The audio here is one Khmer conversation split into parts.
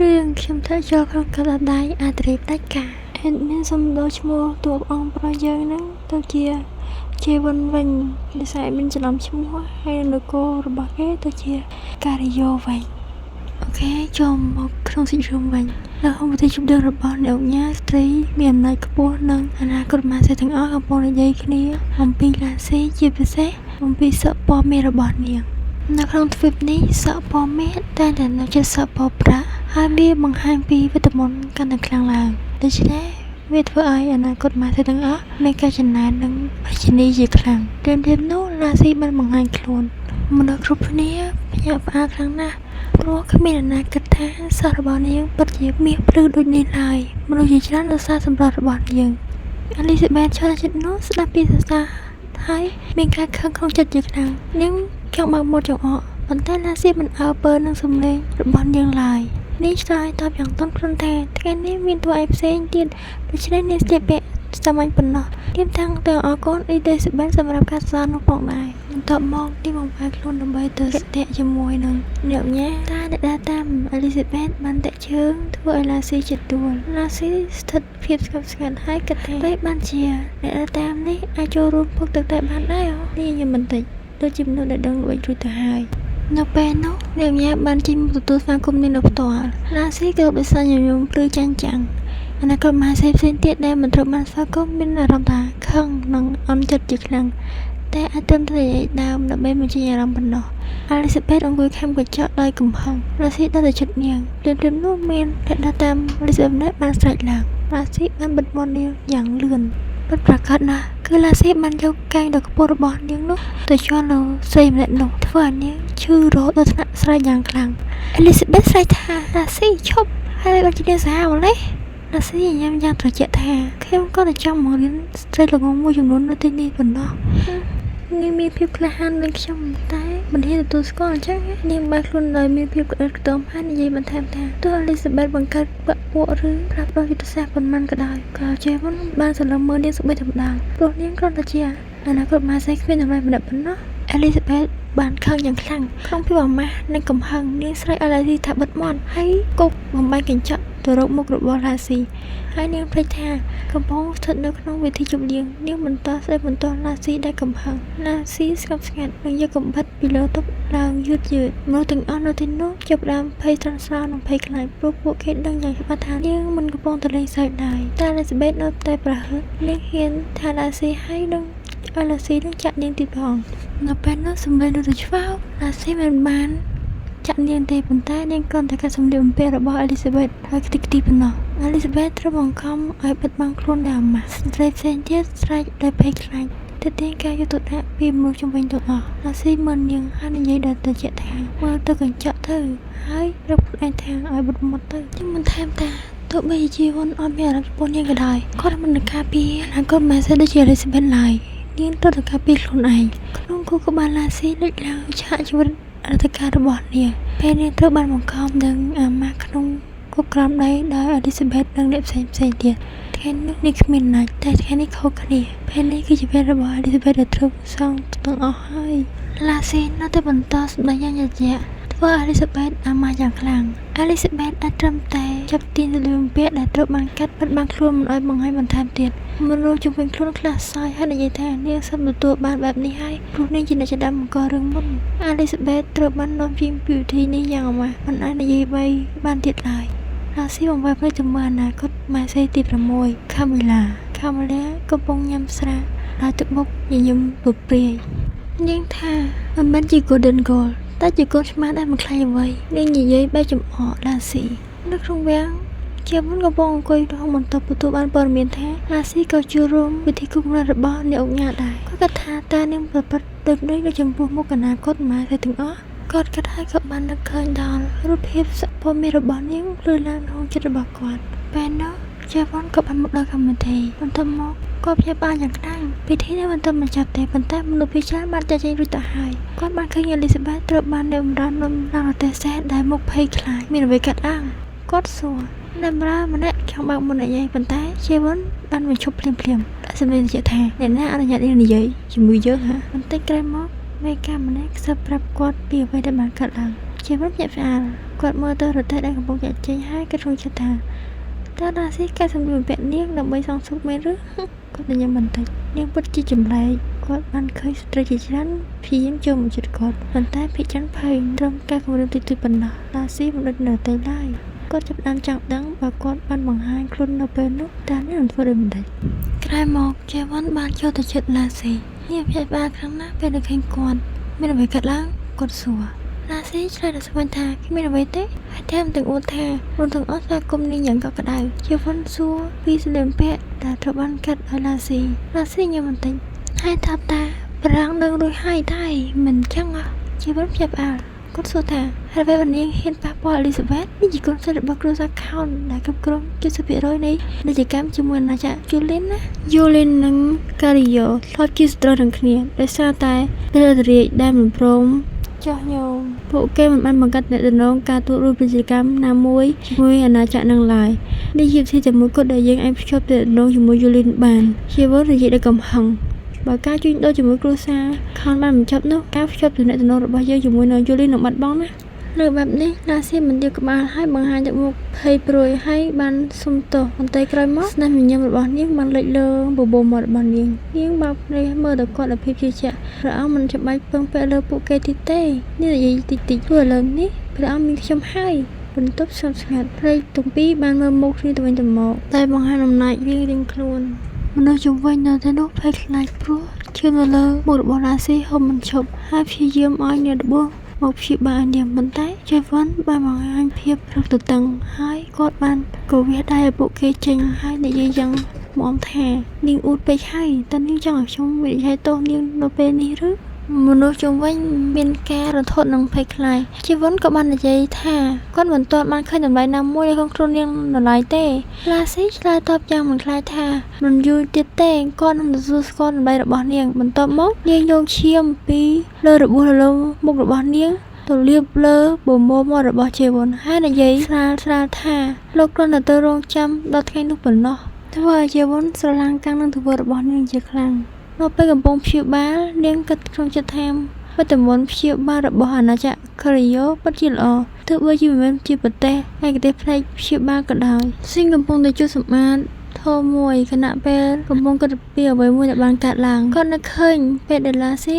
រឿងខ្ញុំត្រូវចូលក្នុងកណ្ដាលដៃអាត្រីផ្ដាច់ការអេដមានសំដៅឈ្មោះតួអង្គប្រយើងហ្នឹងទៅជាវិនវិញដោយសារមានចំណាំឈ្មោះហើយនគររបស់គេទៅជាការីយ៉ូវិញអូខេចូលមកក្នុងសាច់រឿងវិញនៅក្នុងប្រទេសជម្រាបរបស់អ្នកអង្គការស្ត្រីមានអំណាចខ្ពស់និងអនាគតម៉ាស៊ីទាំងអស់កំពុងនិយាយគ្នាអំពីឡាស៊ីជាពិសេសអំពីសពពមេរបស់នាងនៅក្នុងទ្វីបនេះសពពមេតែងតែនៅជាសពប្រាក់ហើយវាបង្ហាញពីវិតមន្តកាន់តែខ្លាំងឡើងដូច្នេះវាធ្វើឲ្យអនាគតម៉ាស៊ីទាំងអស់មានការចំណាននិងបច្ចេកនិជាខ្លាំងតែនោះឡាស៊ីបានបង្ហាញខ្លួនមនុស្សគ្រប់គ្នាភ្ញាក់ផ្អើលខ្លាំងណាស់ព្រោះគ្មានអ្នកណាគិតថាសិស្សរបស់នាងពិតជាមាសភ្លឺដូចនេះឡើយមនុស្សជាច្រើនរសារសម្រាប់របស់នាងអលីសាបេតឈរចិត្តនោះស្ដាប់ពីសាសាហើយមានការខឹងក្នុងចិត្តជាខ្លាំងនាងចង់បើកមាត់ចង្អកប៉ុន្តែឡាស៊ីមិនអើពើនឹងសំឡេងរបស់នាងឡើយនេះឆ្លើយតបយ៉ាងទន់ភ្លន់ថាថ្ងៃនេះមានតួឯកផ្សេងទៀតដូច្នេះនាងស្លៀកពាក់សាមញ្ញប៉ុណ្ណោះនាងទាំងអរគុណអ៊ីដេសបែនសម្រាប់ការសរនោះផងដែរបន្ទាប់មកនាងបង្វែរខ្លួនដើម្បីទៅស្ទាក់ជាមួយនឹងអ្នកញ៉ាតែអ្នកដើរតាមអេលីសាបេតបានតាក់ជើងធ្វើឲ្យឡាស៊ីចិត្តដួលឡាស៊ីស្ថិតភាពស្ងប់ស្ងាត់ហើយគិតថាពេលបានជាអ្នកដើរតាមនេះអាចចូលរួមភពទឹកតែបានដែរនេះញ៉ាំបន្តិចដូចជាមនុស្សដែលដឹងល្បិចរួចទៅហើយនៅពេលនោះអ្នកញ៉ាបានចេញមកទទួលស្វាគមន៍នាងនៅផ្ទាល់ឡាស៊ីក៏ដោយសារញញឹមព្រឺចាញ់ចាំងអនាគតមហាសេផ្សេងទៀតដែលមិនត្រូវបានស្វាគមន៍មានអារម្មណ៍ថាខឹងនិងអន់ចិត្តជាខ្លាំងតែអាចត្រឹមតែដើមដើម្បីបញ្ចេញអារម្មណ៍ប៉ុណ្ណោះអលីសាបេតអង្គុយខំកញ្ចក់ដោយកំហឹងឡាស៊ីដើរទៅជិតនាងព្រាមនោះមានអ្នកដើរតាមអលីសាបេតបានស្រែកឡើងឡាស៊ីបានបិទមាត់នាងយ៉ាងលឿនពិតប្រាកដណាស់គឺឡាស៊ីបានយកកែងដ៏ខ្ពស់របស់នាងនោះទៅជន់លើស្រីម្នាក់នោះធ្វើឲ្យនាងឈឺរោទដល់ថ្នាក់ស្រែកយ៉ាងខ្លាំងអលីសាបេតស្រែកថាឡាស៊ីឈប់ហើយបានជានាងសាហាវម្លេះឡាស៊ីញ៉ាំយ៉ាងត្រជាក់ថាខ្ញុំក៏តែចង់មករៀនស្ត្រីល្ងងមួយចំនួននៅទីនេះប៉ុណ្ណោះនាងមានភាពក្លាហានដូចខ្ញុំតែមិនហ៊ានទទួលស្គាល់អញ្ចឹងនាងបានខ្លួនដោយមានភាពក្អិតខ្ទមហើយនិយាយបន្ថែមថាទោះអលីសាបេតបង្កើតបកពួកឬប្រាប់ដល់យុទ្ធសាស្ត្រប៉ុន្មានក៏ដោយក៏ជេវុនបានសន្លឹមមើលនាងស្បែកតែម្ដងព្រោះនាងគ្រាន់តែជាអនាគតម៉ាស៊ីគ្មានអ្វីម្នាក់ប៉ុណ្ណោះអលីសាបេតបានខឹងយ៉ាងខ្លាំងក្នុងភាពអាម៉ាស់និងកំហឹងនាងស្រែកឲ្យឡាស៊ីថាបិទមាត់ហើយគប់បំបែកកញ្ចក់ទៅរកមុខរបស់ឡាស៊ីហើយនាងភ្លេចថាកំពុងស្ថិតនៅក្នុងវេធីជប់លៀងនាងបន្តស្ដីបន្ទាស់ឡាស៊ីដែលកំហឹងឡាស៊ីស្ងប់ស្ងាត់និងយកកំបិតពីលើតុឡើងយឺតមនុស្សទាំងអស់នៅទីនោះចាប់ផ្ដើមភ័យស្លន់ស្លោនិងភ័យខ្លាចព្រោះពួកគេដឹងយ៉ាងច្បាស់ថានាងមិនកំពុងតែលេងសើចឡើយតែអេលីសាបេតនៅតែប្រហែលនាងហ៊ានថាឡាស៊ីហើយនឹងឲ្យឡាស៊ីនឹងចាក់នាងទៀតផងនៅពេលនោះសម្លេងដូចឆ្វោកឡាស៊ីមិនបានចាក់នាងទេប៉ុន្តែនាងគ្រាន់តែកាត់សម្លៀកបំពាក់របស់អេលីសាបេតហើយខ្ទេចខ្ទីប៉ុណ្ណោះអេលីសាបេតត្រូវបង្ខំឲ្យបិទបាំងខ្លួនដោយអាម៉ាស់ស្ត្រីផ្សេងទៀតស្រែកដោយភ័យខ្លាចទៅទាញការយកទៅដាក់ពីមនុស្សជុំវិញទាំងអស់ឡាស៊ីមើលនាងហើយនិយាយដល់ទៅជាក់ថាមើលទៅកញ្ចក់ទៅហើយរកខ្លួនឯងថាឲ្យបិទមាត់ទៅខ្ញុំមិនថែមថាទោះបីជាវ៉ុនអត់មានអារម្មណ៍ចំពោះនាងក៏ដោយគាត់មិននឹងការពារអនាគតម៉ាស៊ីដូចជាអេលីសាបេតឡើយនាងត្រូវតែការពារខ្លួនឯងក្នុងគូក្បាលឡាស៊ីលេចឡើងឆាកជីវិតអត្តការរបស់នាងពេលនាងត្រូវបានបង្ខំនឹងអាម៉ាស់ក្នុងគុកក្រោមដីដោយអេលីសាបេតនិងអ្នកផ្សេងទៀតថ្ងៃនោះនាងគ្មានណាច់តែថ្ងៃនេះខុសគ្នាពេលនេះគឺជាពេលរបស់អេលីសាបេតដែលត្រូវសងទាំងអស់ហើយឡាស៊ីនៅតែបន្តសម្ដែងយ៉ាងយឺតយ៉ាវធ្វើអេលីសាបេតអាម៉ាស់យ៉ាងខ្លាំងអេលីសាបេតអាចត្រឹមតែចាប់ទាញទៅលើពាក្យដែលត្រូវបានកាត់បិទបាំងខ្លួនមិនឲ្យបង្ហាញបន្ថែមទៀតមនុស្សជុំវិញខ្លួនខ្លះសើចហើយនិយាយថានាងសំទទួលបានបែបនេះហើយព្រោះនាងជាអ្នកចដាំបង្ករឿងមុនអេលីសាបេតត្រូវបាននាំចេញពីវិធីនេះយ៉ាងអាម៉ាស់មិនអាចនិយាយបីបានទៀតឡើយឡាស៊ីបង្វែរភ្នែកទៅមើលអនាគតម៉ាស៊ីទី6ខាមីឡាកំពុងញ៉ាំស្រាដោយទឹកមុខញញឹមពុតព្រាយនាងថាមិនមែនជា Golden Gold តែជាកូនឆ្មាដែលមិនខ្លាចអ្វីនាងនិយាយបែបចំអកឡាស៊ីនៅក្នុងវាំងជាមុនកំពុងអង្គុយក្នុងបន្ទប់ទទួលបានព័ត៌មានថាឡាស៊ីក៏ចូលរួមពិធីគូរកំណត់របស់អ្នកអង្គការដែរគាត់គិតថាតើនាងប្រព្រឹត្តដូចនេះនៅចំពោះមុខអនាគតម៉ាស៊ីទាំងអស់គាត់គិតហើយក៏បាននឹកឃើញដល់រូបភាពសពមេរបស់នាងលឺឡើងក្នុងចិត្តរបស់គាត់ពេលនោះជាវ៉ុនក៏បានមកដល់កម្មវិធីបន្ទាប់មកក៏ព្យាបាលយ៉ាងខ្លាំងពិធីនេះមិនទាន់បញ្ចប់ទេប៉ុន្តែមនុស្សភាគច្រើនបានចាក់ចេញរួចទៅហើយគាត់បានឃើញអេលីសាបេតត្រូវបានអ្នកបម្រើនាំឡើងរទេះសេះដែលមុខភ័យខ្លាចមានអ្វីកាត់ឡើងគាត់សួរអ្នកបម្រើម្នាក់ចង់បើកមុនអ្នកយាយប៉ុន្តែជាវ៉ុនបានបញ្ឈប់ភ្លាមដាក់សម្លេងជាថាអ្នកណាអនុញ្ញាតនិយាយជាមួយយើងហ่ะបន្តិចក្រោយមកមេការម្នាក់ខ្សឹបប្រាប់គាត់ពីអ្វីដែលបានកាត់ឡើងជាវ៉ុនញាក់ផ្អើល គាត់មើលទៅរទេះដែលកំពុងចាក់ចេញហើយគាត់រំចិត្តថាតើណាស៊ីកែសម្លៀកបំពាក់នាងដើម្បីសងសុខមែនឬគាត់ញញឹមបន្តិចនាងពិតជាចម្លែកគាត់បានឃើញស្ត្រីជាច្រើនព្យាយាមចូលមកជិតគាត់ប៉ុន្តែភាគច្រើនភ័យត្រឹមការគំរាមតិចតួចប៉ុណ្ណោះណាស៊ីមិនដូចនៅទៅឡើយគាត់ចាប់ផ្ដើមចង់ដឹងបើគាត់បានបង្ហាញខ្លួននៅពេលនោះតើនាងនឹងធ្វើដូចម្តេចក្រោយមកជេវ៉ាន់បានចូលទៅជិតណាស៊ីនាងភ័យបាខ្លាំងណាស់ពេលឃើញគាត់មានអ្វីកើតឡើងគាត់សួរណាស៊ីឆ្លើយដោយស្វែងថាគ្មានអ្វីទេហើយថែមទាំងអួតថាខ្លួនទាំងអស់ស្វាគមន៍នាងយ៉ាងកក់ក្ដៅជេវ៉ាន់សួរពីសម្លៀកបំពាក់ដែលត្រូវបានកាត់ឲ្យណាស៊ីញ៉ាំបន្តិចហើយថាតាប្រាំងនឹងរួចហើយតែមិនចឹងជេវ៉ាន់ភ្ញាក់ផ្អើលគាត់សួរថាហើយពេលនាងហ៊ានប៉ះពាល់អេលីសាបេតនេះជាកូនស្រីរបស់គ្រួសារខោនដែលគ្រប់គ្រង 70% នៃពាណិជ្ជកម្មជាមួយអាណាចក្រយូលីនណាយូលីននិងការីយ៉ូធ្លាប់ជាសត្រូវនឹងគ្នាដោយសារតែព្រះរាជដែលមិនព្រមចោះញោមពួកគេមិនបានបង្កើតទំនាក់ទំនងការទូតរូបពាណិជ្ជកម្មណាមួយជាមួយអាណាចក្រនឹងឡើយនេះជាវិធីតែមួយគត់ដែលយើងអាចភ្ជាប់ទំនាក់ទំនងជាមួយយូលីនបានជាវរយៈដែលកំហឹងបើការជួញដូរជាមួយគ្រួសារខនបានបញ្ចប់នោះការភ្ជាប់ទំនាក់ទំនងរបស់យើងជាមួយនឹងយូលីនឹងបាត់បង់ណាលើបែបនេះណាស៊ីមិនយកក្បាលឲ្យបង្ហាញទឹកមុខភ័យព្រួយហើយបានសុំទោសបន្តិចក្រោយមកស្នាមញញឹមរបស់នាងបានលេចលើបបោមាត់របស់នាងបើកភ្នែកមើលទៅគាត់ដោយភាពជឿជាក់ព្រះអង្គមិនចាំបាច់ពឹងពាក់លើពួកគេទៀតទេនាងនិយាយតិចព្រោះឥឡូវនេះព្រះអង្គមានខ្ញុំហើយបន្ទប់ស្ងប់ស្ងាត់ព្រៃទាំងពីរបានមើលមុខគ្នាទៅវិញទៅមកតែបង្ហាញអំណាចរៀងខ្លួនមនុស្សជុំវិញនៅទីនោះភ័យខ្លាចព្រោះឈាមនៅលើមុខរបស់ណាស៊ីហូរមិនឈប់ហើយព្យាយាមឲ្យអ្នករបួសមកព្យាបាលនាងប៉ុន្តែជេវ៉ាន់បានបង្ហាញភាពរឹងទទឹងហើយគាត់បានកោះវាដៃឲ្យពួកគេចេញហើយនិយាយយ៉ាងមាំថានាងអួតពេកហើយតើនាងចង់ឲ្យខ្ញុំវិនិច្ឆ័យទោសនាងនៅពេលនេះឬមនុស្សជុំវិញមានការរន្ធត់និងភ័យខ្លាចជីវិនក៏បាននិយាយថាគាត់មិនទាន់បានឃើញតម្លៃណាមួយនៃខ្លួននាងនៅឡើយទេឡាស៊ីឆ្លើយតបយ៉ាងមិនខ្លាចថាមិនយូរទៀតទេគាត់នឹងទទួលស្គាល់តម្លៃរបស់នាងបន្ទាប់មកនាងយកឈាមពីលើរបួសលើមុខរបស់នាងទៅលាបលើបមមាត់របស់ជេវ៉ាន់ហើយនិយាយស្រាលថាលោកគ្រាន់តែទៅរងចាំដល់ថ្ងៃនោះប៉ុណ្ណោះធ្វើឲ្យជេវ៉ាន់ស្រឡាំងកាំងនឹងទង្វើរបស់នាងជាខ្លាំងនៅពេលកំពុងព្យាបាលនាងគិតក្នុងចិត្តថាវត្តមានព្យាបាលរបស់អាណាចក្រការីយ៉ូពិតជាល្អទោះបីជាមិនមែនជាប្រទេសឯកទេសផ្នែកព្យាបាលក៏ដោយស៊ីងកំពុងតែជួបសម្អាតធំមួយខណៈពេលកំពុងគិតពីអ្វីមួយដែលបានកើតឡើងគាត់នឹកឃើញពេលដែលឡាស៊ី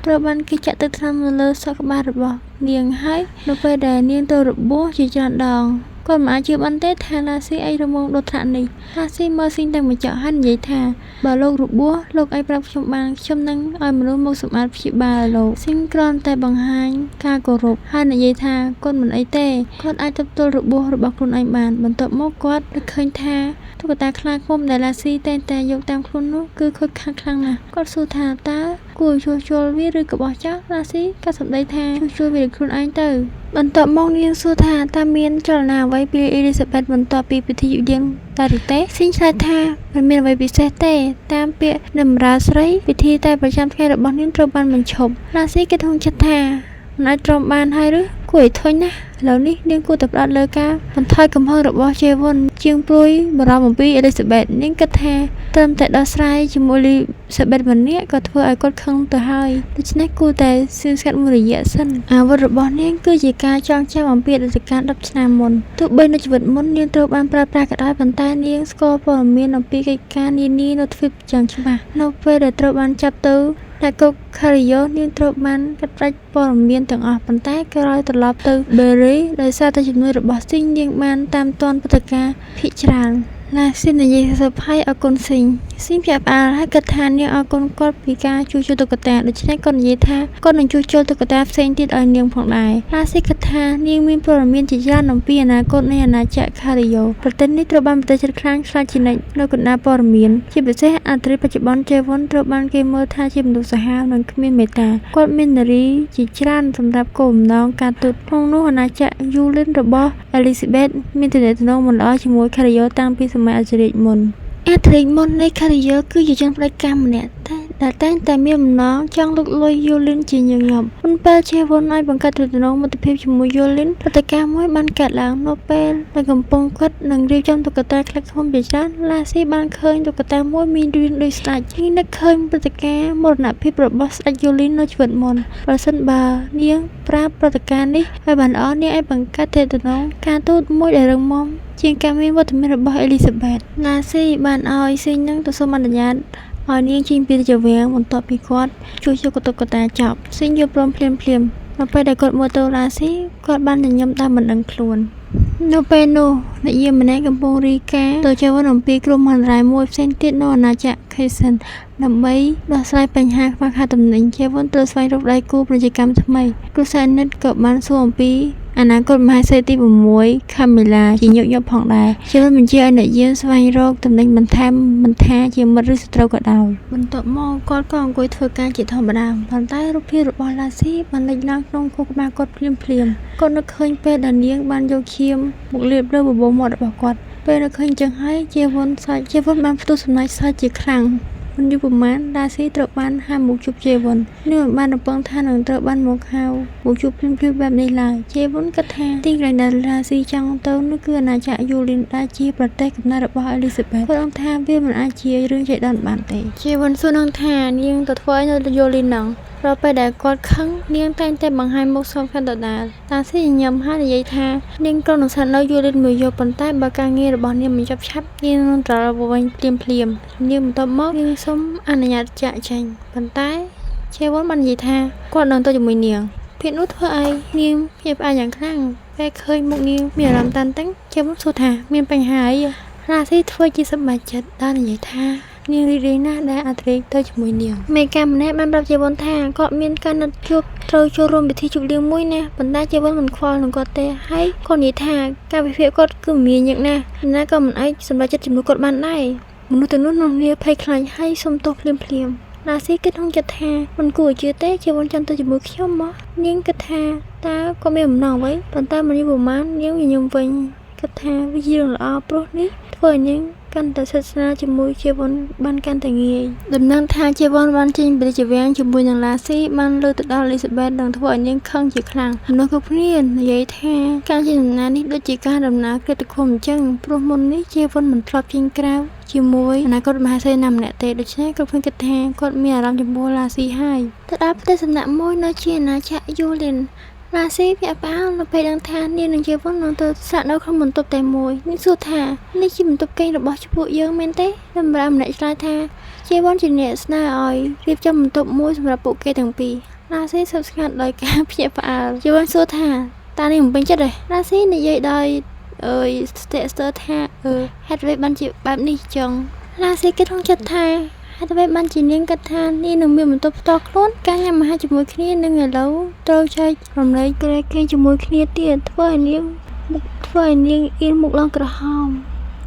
ត្រូវបានគេចាក់ទឹកថ្នាំនៅលើសក់ក្បាលរបស់នាងហើយនៅពេលដែលនាងទៅរបួសជាច្រើនដងគាត់មិនអាចជឿបានទេថាឡាស៊ីអាចរងគ្រោះថ្នាក់នេះឡាស៊ីមើលស៊ីងតែមួយចោហើយនិយាយថាបើលោករបួសលោកអាចប្រាប់ខ្ញុំបានខ្ញុំនឹងឲ្យមនុស្សមកសម្អាតព្យាបាលលោកស៊ីងគ្រាន់តែបង្ហាញការគោរពហើយនិយាយថាគាត់មិនអីទេគាត់អាចទប់ទល់របួសរបស់ខ្លួនឯងបានបន្ទាប់មកគាត់នឹកឃើញថាตุ๊កតាខ្លាឃ្មុំដែលឡាស៊ីតែងតែយកតាមខ្លួននោះគឺខូចខាតខ្លាំងណាស់គាត់សួរថាតើគួរជួសជុលវាឬក៏បោះចោលឡាស៊ីក៏សម្ដីថាជួសជុលវាខ្លួនឯងទៅបន្ទាប់មកនាងសួរថាតើមានចលនាអ្វីពីអេលីសាបេតបន្ទាប់ពីពិធីយុយានតែឬទេស៊ីងឆ្លើយថាមិនមានអ្វីពិសេសទេតាមពាក្យនៃបម្រើស្រីពិធីតែប្រចាំថ្ងៃរបស់នាងត្រូវបានបញ្ឈប់ឡាស៊ីគេក្នុងចិត្តថាមិនអាចទ្រាំបានហើយឬគួរឲ្យធុញណាស់ឥឡូវនេះនាងគួរតែផ្ដោតលើការបន្ថយកំហឹងរបស់ជេវ៉ាន់ជាងព្រួយបារម្ភអំពីអេលីសាបេតនាងគិតថាត្រឹមតែដោះស្រាយជាមួយអេលីសាបេតម្នាក់ក៏ធ្វើឲ្យគាត់ខឹងទៅហើយដូច្នេះគួរតែស្ងៀមស្ងាត់មួយរយៈសិនអាវុធរបស់នាងគឺជាការចងចាំអំពីអតីតកាល10ឆ្នាំមុនទោះបីនៅជីវិតមុននាងត្រូវបានប្រើប្រាស់ក៏ដោយប៉ុន្តែនាងស្គាល់ព័ត៌មានអំពីកិច្ចការនានានៅទ្វីបយ៉ាងច្បាស់នៅពេលដែលត្រូវបានចាប់ទៅតែកុកខារីយ៉ូនាងត្រូវបានកាត់ផ្តាច់ព័ត៌មានទាំងអស់ប៉ុន្តែក្រោយត្រឡប់ទៅបេរីដោយសារតែជំនួយរបស់ស៊ីងនាងបានតាមទាន់ព្រឹត្តិការណ៍ភាគច្រើនឡាស៊ីនិយាយសើផៃអរគុណស៊ីងភ្ញាក់ផ្អើលហើយគិតថានាងអរគុណគាត់ពីការជួសជុលតុក្កតាដូច្នេះគាត់និយាយថាគាត់នឹងជួសជុលតុក្កតាផ្សេងទៀតឲ្យនាងផងដែរឡាស៊ីគិតថានាងមានព័ត៌មានជាច្រើនអំពីអនាគតនៃអាណាចក្រខារីយ៉ូប្រទេសនេះត្រូវបានប្រទេសជិតខាងខ្លាចជានិច្ចនៅកណ្ដាលព័ត៌មានជាពិសេសអត្រាបច្ចុប្បន្នជេវ៉ាន់ត្រូវបានគេមើលថាជាមនុស្សសាហាវនិងគ្មានមេត្តាគាត់មាននារីជាច្រើនសម្រាប់គោលបំណងការទូតក្នុងនោះអាណាចក្រយូលីនរបស់អេលីសាបេតមានទំនាក់ទំនងមិនល្អជាមួយខារីយ៉ូតាំងពីសម័យអធិរាជមុននៃខារីយ៉ូគឺជាជនផ្ដាច់ការម្នាក់តែ ដែលតែងតែមានបំណងចង់លុកលុយយូលីនជាញឹកញាប់ប៉ុន្តែជាវុនឲ្យបង្កើតទំនាក់មិត្តភាពជាមួយយូលីនព្រឹត្តិការណ៍មួយបានកើតឡើងនៅពេលដែលកំពុងគិតនឹងរៀបចំតុក្កតាក្លិកឃុំជាច្រើនឡាស៊ីបានឃើញតុក្កតាមួយមានរាងដូចស្ដេចនាងនឹកឃើញព្រឹត្តិការណ៍មរណភាពរបស់ស្ដេចយូលីននៅជីវិតមុនប្រសិនបើនាងប្រើព្រឹត្តិការណ៍នេះឲ្យបានល្អនាងអាចបង្កើតទំនាក់ការទូតមួយដែលរឹងមាំជាងការមានវត្តមានរបស់អេលីសាប៊ែតឡាស៊ីបានឲ្យស៊ីងនឹងទៅសូមអនុញ្ញាតឲ្យនាងចេញពីរាជវាំងបន្ទាប់ពីគាត់ជួយយកតុក្កតាចប់ស៊ីងយល់ព្រមភ្លាមនៅពេលដែលគាត់មើលទៅឡាស៊ីគាត់បានញញឹមតាមមិនដឹងខ្លួននៅពេលនោះអ្នកយាមម្នាក់កំពុងរាយការណ៍ទៅជាវនអំពីគ្រោះមហន្តរាយមួយផ្សេងទៀតនៅអាណាចក្រខេសិនដើម្បីដោះស្រាយបញ្ហាខ្វះខាតទំនិញជាវនត្រូវស្វែងរកដៃគូពាណិជ្ជកម្មថ្មីគ្រូសានិតក៏បានសួរអំពីអនាគតមហាសេដ្ឋីទី6 ខាមេឡាជាញឹកញាប់ផងដែរជាវិនបញ្ជាឲ្យអ្នកយាមស្វែងរកទំនិញបន្ថែមមិនថាជាមិត្តឬសត្រូវក៏ដោយបន្ទាប់មកគាត់ក៏អង្គុយធ្វើការជាធម្មតាប៉ុន្តែរូបភាពរបស់ឡាស៊ីបានលេចឡើងក្នុងខួរក្បាលគាត់ភ្លាមគាត់នឹកឃើញពេលដែលនាងបានយកឈាមមកលាបលើបបោមាត់របស់គាត់ពេលនឹកឃើញចឹងហើយជាវុនបានផ្ទុះសំណាច់សើចជាខ្លាំងមិនយូរប៉ុន្មានឡាស៊ីត្រូវបានហៅមកជួបជេវុននាងបានរំពឹងថានឹងត្រូវបានមកហៅមកជួបភ្លាមបែបនេះឡើយជេវុនគិតថាទីកន្លែងដែលឡាស៊ីចង់ទៅនោះគឺអាណាចក្រយូលីនដែលជាប្រទេសកំណើតរបស់អេលីសាប៊ែតគាត់អង្គថាវាមិនអាចជារឿងចៃដន្យបានទេជេវុនសួរនឹងថានាងទៅធ្វើឲ្យនៅយូលីនហ្នឹងរាល់ពេលដែលគាត់ខឹងនាងតែងតែបង្ហាញមុខស្ងប់ស្ងាត់ដដែលតាស៊ីញញឹមហើយនិយាយថានាងក៏នឹងស្ថិតនៅយូលីនមួយយប់ប៉ុន្តែបើការងាររបស់នាងមិនចប់ឆាប់នាងនឹងត្រឡប់វិញភ្លាមនាងបន្ទាប់មកនាងសូមអនុញ្ញាតចាកចេញប៉ុន្តែជេវុនបាននិយាយថាគាត់នឹងទៅជាមួយនាងភាពនោះធ្វើឲ្យនាងភ្ញាក់ផ្អើលយ៉ាងខ្លាំងពេលឃើញមុខនាងមានអារម្មណ៍តានតឹងជេវុនសួរថាមានបញ្ហាអីឡាស៊ីធ្វើជាសប្បាយចិត្តដល់និយាយថានាងរីករាយណាស់ដែលអាត្រេកទៅជាមួយនាងមេកាម្នាក់បានប្រាប់ជេវុនថាគាត់មានការណាត់ជួបត្រូវចូលរួមពិធីជប់លៀងមួយណាប៉ុន្តែជេវុនមិនខ្វល់នឹងគាត់ទេហើយគាត់និយាយថាការវិភាគគាត់គឺមានញឹកណាស់ណាក៏មិនអាចសម្រេចចិត្តជំនួសគាត់បានដែរមនុស្សទាំងនោះនាំគ្នាភ័យខ្លាចហើយសុំទោសភ្លាមឡាស៊ីគិតក្នុងចិត្តថាមិនគួរជឿទេជេវុនចង់ទៅជាមួយខ្ញុំមកនាងគិតថាតើគាត់មានបំណងអ្វីប៉ុន្តែមិនយូរប៉ុន្មាននាងញញឹមវិញគិតថាវាជារឿងល្អព្រោះនេះធ្វើឲ្យនាងកាន់តែស្និទ្ធស្នាលជាមួយជេវុនបានកាន់តែងាយដំណឹងថាជេវុនបានចេញពីរាជវាំងជាមួយនឹងឡាស៊ីបានលើទៅដល់អេលីសាប៊ែតនឹងធ្វើឲ្យនាងខឹងជាខ្លាំងមនុស្សគ្រប់គ្នានិយាយថាការចេញដំណើរនេះដូចជាការដំណើរក្រឹតឃុំអញ្ចឹងព្រោះមុននេះជេវុនមិនធ្លាប់ចេញក្រៅជាមួយអនាគសមហាសេនាម្នាក់ទេដូច្នេះគ្រប់គ្នាគិតថាគាត់មានអារម្មណ៍ចំពោះឡាស៊ីហើយទៅដល់ផ្ទះសំណាក់មួយនៅជាអាណាចក្រយូលីនឡាស៊ីភ្ញាក់ផ្អើលនៅពេលដឹងថានាងនិងជេវុននឹងទៅស្នាក់នៅក្នុងបន្ទប់តែមួយនាងសួរថានេះជាបន្ទប់គេងរបស់ឈ្មោះយើងមែនទេដំរាមម្នាក់ឆ្លើយថាជេវុនជាអ្នកស្នើឲ្យរៀបចំបន្ទប់មួយសម្រាប់ពួកគេទាំងពីរឡាស៊ីស្ងប់ស្ងាត់ដោយការភ្ញាក់ផ្អើលជេវុនសួរថាតើនាងមិនពេញចិត្តទេឡាស៊ីនិយាយដោយស្ទាក់ស្ទើរថាហេតុអ្វីបានជាបែបនេះចឹងឡាស៊ីគិតក្នុងចិត្តថាហេតុអ្វីបានជានាងគិតថានាងនឹងមានបន្ទប់ផ្ទាល់ខ្លួនការញ៉ាំអាហារជាមួយគ្នានឹងឥឡូវត្រូវចែករំលែកក្រែគេជាមួយគ្នាទៀតធ្វើឲ្យនាងអៀនមុខឡើងក្រហម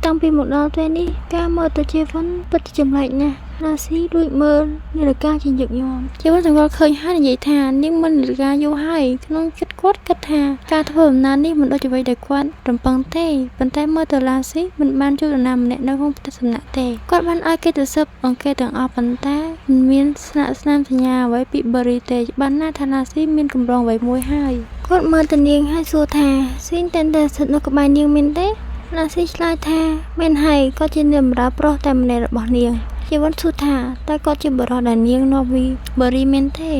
តាំងពីមកដល់ពេលនេះការមើលទៅជេវុនពិតជាចម្លែកណាស់ឡាស៊ីលួចមើលនាឡិកាជាញឹកញាប់ជេវុនសង្កល់ឃើញហើយនិយាយថានាងមិននាឡិកាយូរហើយក្នុងចិត្តគាត់គិតថាការធ្វើដំណើរនេះមិនដូចអ្វីដែលគាត់រំពឹងទេប៉ុន្តែមើលទៅឡាស៊ីមិនបានជួបនរណាម្នាក់នៅក្នុងផ្ទះសំណាក់ទេគាត់បានឲ្យគេទៅស៊ើបអង្កេតទាំងអស់ប៉ុន្តែមិនមានស្នាក់ស្នាមសញ្ញាអ្វីពីបរិយទេបានណាថាឡាស៊ីមានកម្រងអ្វីមួយហើយគាត់មើលទៅនាងហើយសួរថាស៊ីងតែនតែស្ថិតនៅក្បែរនាងមែនទេឡាស៊ីឆ្លើយថាមែនហើយគាត់ជានាងបម្រើប្រុសតែម្នាក់របស់នាងជេវុនសួរថាតើគាត់ជាបរិសុទ្ធដែលនាងនាំវីបរិយមែនទេ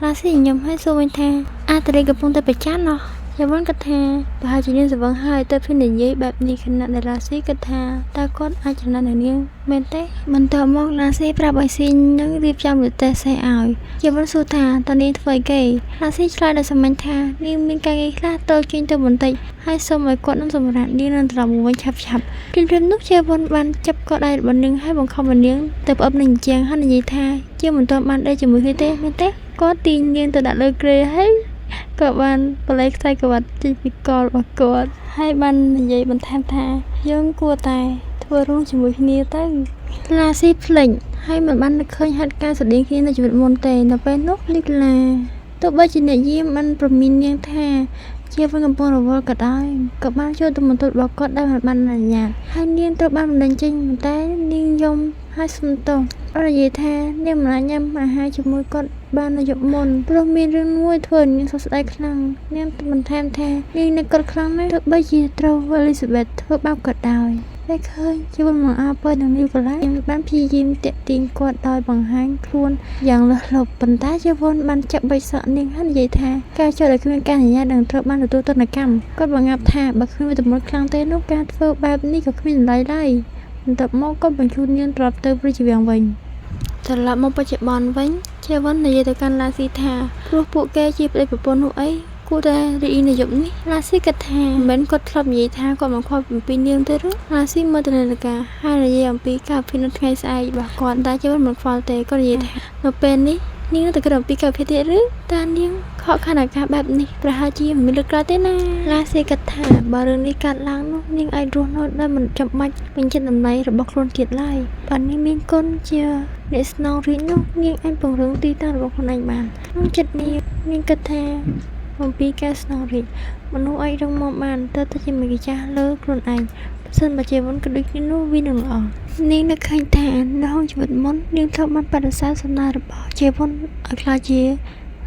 ឡាស៊ីញញឹមហើយសួរវិញថាអាតរីកំពុងតែប្រច័ណ្ឌណោះជេវុនគិតថាប្រហែលជានាងស្វឹងហើយទៅពីនិយាយបែបនេះខណៈដែលឡាស៊ីគិតថាតើគាត់អាចចំណាននឹងនាងមែនទេបន្ទាប់មកឡាស៊ីប្រាប់ឲ្យស៊ីនឹងរៀបចំរទេះសេះឲ្យជេវុនសួរថាតើនាងធ្វើអីគេឡាស៊ីឆ្លើយដោយសាមញ្ញថានាងមានការងារខ្លះទៅចេញទៅបន្តិចហើយសូមឲ្យគាត់នឹងសម្រាប់នាងនឹងត្រឡប់មកវិញឆាប់ព្រមនោះជេវុនបានចាប់កដៃរបស់នាងហើយបង្ខំឲ្យនាងទៅផ្អឹបនឹងជញ្ជាំងហើយនិយាយថាជាមិនទាន់បានដេកជាមួយគ្នាទេមែនទេគាត់ទាញនាងទៅដាក់លើគ្រែហើយក៏បានបលែកខ្សែក្រវ៉ាត់ចេញពីករបស់គាត់ហើយបាននិយាយបន្ថែមថាយើងគួរតែធ្វើរួមជាមួយគ្នាទៅឡាស៊ីភ្លេចហើយមិនបាននឹកឃើញហេតុការណ៍ស្តីងគ្នានៅជីវិតមុនទេនៅពេលនោះលីបឡាទោះបីជាអ្នកយាមបានប្រមាននាងថាជាវិញកំពុងរវល់ក៏ដោយក៏បានចូលទៅបន្ទប់របស់គាត់ដោយមិនបានអនុញ្ញាតហើយនាងត្រូវបានបណ្តេញចេញតែនាងយំហ ហើយសុំទោសអត់និយាយថានាងមិនអាចញ៉ាំអាហារជាមួយគាត់បាននៅយប់មុនព្រោះមានរឿងមួយធ្វើឲ្យនាងសោកស្ដាយខ្លាំងនាងបន្ថែមថានាងនឹកគាត់ខ្លាំងណាស់ទោះបីជាត្រូវ Elizabeth ធ្វើបាបក៏ដោយតែឃើញជីវិតមកអើពើនឹងនីវឡានាងបានព្យាយាមតាក់ទាញគាត់ដោយបង្ហាញខ្លួនយ៉ាងលើសលប់ប៉ុន្តែជីវិតបានចាប់បិទសក់នាងហើយនិយាយថាការចោទដែលគ្មានការសញ្ញានឹងត្រូវបានទទួលទណ្ឌកម្មគាត់បង្ងាប់ថាបើគ្មានវិតម្លៃខ្លាំងទេនោះការធ្វើបែបនេះក៏គ្មានតម្លៃឡើយបន្ទាប់មកក៏បញ្ជូននាងត្រឡប់ទៅព្រះជាវាំងវិញត្រឡប់មកបច្ចុប្បន្នវិញជាវិននិយាយទៅកាន់ឡាស៊ីថាព្រោះពួកគេជាប្តីប្រពន្ធនោះអីគួរតែរីអ៊ីនៅយប់នេះឡាស៊ីគិតថាមិនគាត់ធ្លាប់និយាយថាគាត់មិនខកពីនាងទេឬឡាស៊ីមើលទៅនាឡិកាហើយនិយាយអំពីការពិនិត្យថ្ងៃស្អែករបស់គាត់តែជាវិនមិនខ្វល់ទេគាត់និយាយថានៅពេលនេះនាងនៅតែគិតអំពីការពិនិត្យឬតើនាងខកខានអាការបែបនេះប្រហែលជាមិនមានលើកក្រោយទេណាឡាស៊ីគិតថាបើរឿងនេះកើតឡើងនោះនាងអាចរស់នៅដោយមិនចាំបាច់បញ្ចេញតម្លៃរបស់ខ្លួនទៀតឡើយបើនាងមានគុណជាអ្នកស្នងរាជនោះនាងអាចពង្រឹងទីតាំងរបស់ខ្លួនឯងបានក្នុងចិត្តនាងគិតថាអំពីការស្នងរាជមនុស្សអាចរងមកបានទៅជាម្ចាស់លើខ្លួនឯងបើសិនបើជាមុនក៏ដូចនេះនោះវានឹងល្អនាងនឹកឃើញថានៅក្នុងជីវិតមុននាងធ្លាប់បានបដិសេធសំណើរបស់ជាមុនឲ្យខ្លាចជា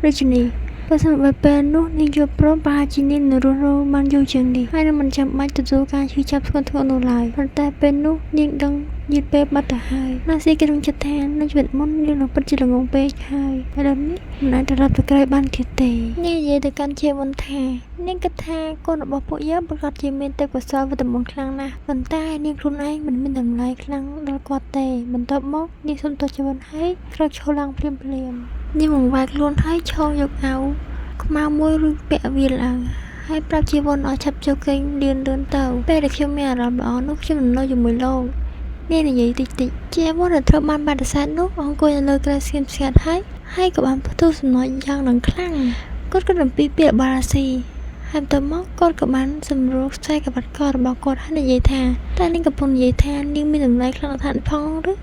រាជិនីបើសិនបើពេលនោះនាងយល់ព្រមប្រហែលជានាងនឹងរស់នៅបានយូរជាងនេះហើយនឹងមិនចាំបាច់ទទួលការឈឺចាប់ធ្ងន់ធ្ងរនោះឡើយប៉ុន្តែពេលនោះនាងដឹងយឺតពេលបាត់ទៅហើយណាស៊ីគេនឹងចិត្តថានៅជីវិតមុននាងនឹងពិតជាល្ងងពេកហើយឥឡូវនេះមិនអាចត្រឡប់ទៅក្រោយបានទៀតទេនាងនិយាយទៅកាន់ជាមុនថានាងគិតថាកូនរបស់ពួកយើងប្រកាសជាមានទេពកោសល្យវិតមន្តខ្លាំងណាស់ប៉ុន្តែនាងខ្លួនឯងមិនមានតម្លៃខ្លាំងដល់គាត់ទេបន្ទាប់មកនាងសុំទោសជាមុនហើយក្រោកឈរឡើងភ្លាមនាងបង្វែរខ្លួនហើយឈរយកអាវខ្មៅមួយឬពាក់វាឡើងហើយប្រាប់ជីវ័នឲ្យឆាប់ចូលគេងលឿនទៅពេលដែលខ្ញុំមានអារម្មណ៍ល្អនោះខ្ញុំនឹងនៅជាមួយលោកនាងនិយាយតិចជាវ័នដែលត្រូវបានបដិសេធនោះអង្គុយនៅលើក្រែស្ងៀមស្ងាត់ហើយក៏បានផ្ទុះសំណើចយ៉ាងនឹងខ្លាំងគាត់ក៏អំពីពាក្យបារាស៊ីហើយបន្ទាប់មកគាត់ក៏បានសម្រួលខ្សែក្រវ៉ាត់ករបស់គាត់ហើយនិយាយថាតើនាងកំពុងនិយាយថានាងមានតម្លៃខ្លាំងណាស់ផងឬ